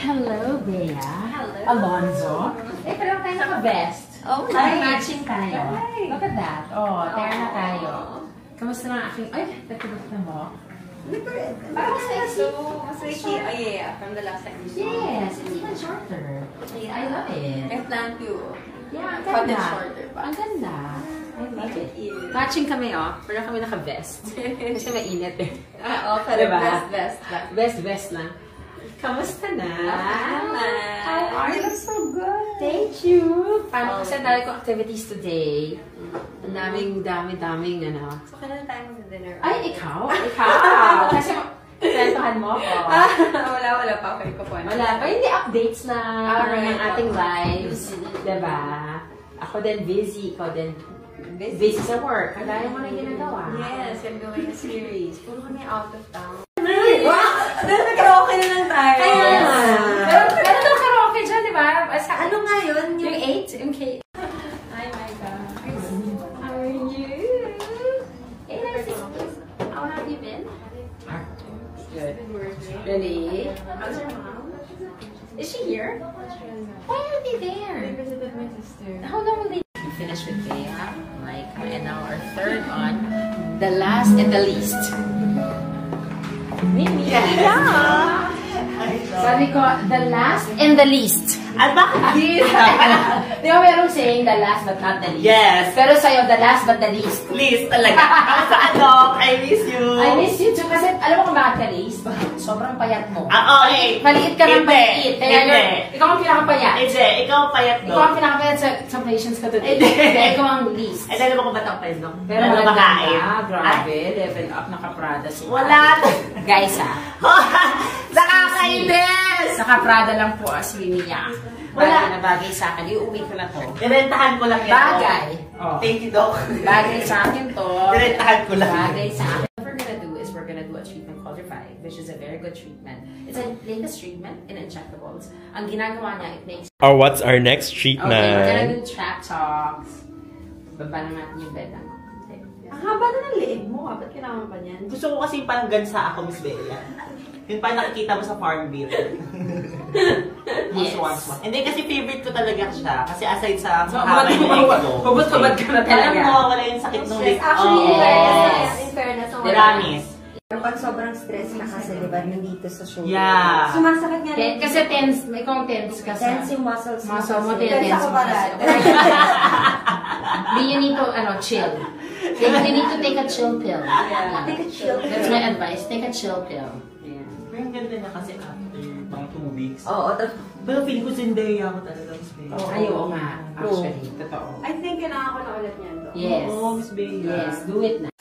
Hello, Bea. Hello. Alonzo. Eh, pero tayo naka-vest. Oh, Parang nice. matching tayo. Nice. Look at that. Oh, terna tayo. Kamusta na aking... Ay, nagkabukta mo? Parang mas cute. Oh, yeah. From the last time you saw. Yes, it's even shorter. I love it. I plan to. Yeah, ang Cut it ganda. shorter pa. Ang ganda. I love it. Cute. Matching kami, oh. Pero kami naka-vest. Kasi mainit eh. Oo, pero Diba? best. Vest lang. Kamusta na? How are you? So good. Thank you. Paano kasi dahil ko activities today? Ang daming ano. So, kailan tayo mag-dinner? Ay, ikaw? Kasi kwentuhan mo ako. Wala pa. Okay ko po. Wala pa. Hindi, updates na ng ating lives. Diba? Ako din busy. Ikaw din busy sa work. Kagaya mo na ginagawa. Yes, I'm doing a series. Puro kami out of town. Nag-karaoke na lang tayo. Pero nag-karaoke dyan, di ba? Ano nga yun? Yung 8? Yung K. Ay, my God. How are you? Hey, nice to see you. How have you been? Good. Really? How's your mom? Is she here? Why are they there? I visited my sister. How long will they finish with Bea? Like, and now our third on the last and the least. Mimi. Yeah. Sabi ko, the last and the least. At bakit? Di ba merong saying the last but not the least? Yes. Pero sa'yo, the last but the least. Least talaga. Sa I miss you. I miss you too. Kasi alam mo kung bakit ka least? Sobrang payat mo. Okay. Maliit ka ng maliit. Kaya ikaw ang pinakapayat. Hindi, ikaw ang payat doon. Ikaw ang pinakapayat sa patients ka today. Ikaw ang least. Ay, alam mo kung ba't ang payat doon? Pero ano makain? Grabe. Level up. Naka-Prada siya. Wala. Guys Nakakainis! Naka-Prada lang po si Mia. Bagay na bagay sa akin. Iuwi ko na to. Direntahan ko lang yan. Bagay. Oh. Thank you, Doc. Bagay sa akin to. Direntahan ko lang. Bagay sa akin. What we're gonna do is we're gonna do a treatment called Revive, which is a very good treatment. It's a latest treatment in injectables. Ang ginagawa niya, it makes... Or what's our next treatment? Okay, we're gonna do trap talks. Baba na natin yung bed ng konti. Ang haba na ng leeg mo. Ba't kailangan pa niyan? Gusto ko kasi yung parang gansa ako, Miss Bea. Yung parang nakikita mo sa farm bill. Yes. Hindi kasi favorite ko talaga siya. Kasi aside sa Hubad ka na talaga. Alam mo, wala yung sakit ng leg. Actually, Yes. in fairness, Diramis. Kapag sobrang stress ka kasi, di ba, nandito sa shoulder. Yeah. sumasakit nga rin. Kasi tense, may kong tense ka sa... Tense yung muscles mo. Muscle mo, kasi. tense ako mo pala. kasi. You need to, chill. You need to take a chill pill. Take a chill. That's my advice. Take a chill pill. Pero ang ganda na kasi after pang 2 weeks. Oo. Pero feeling ko Zendaya ako talaga, Miss Bea. Ay, oo nga. Actually, totoo. I think kailangan ko na ulit niyan. Yes. Oo, Miss Bea. Yes, do it na.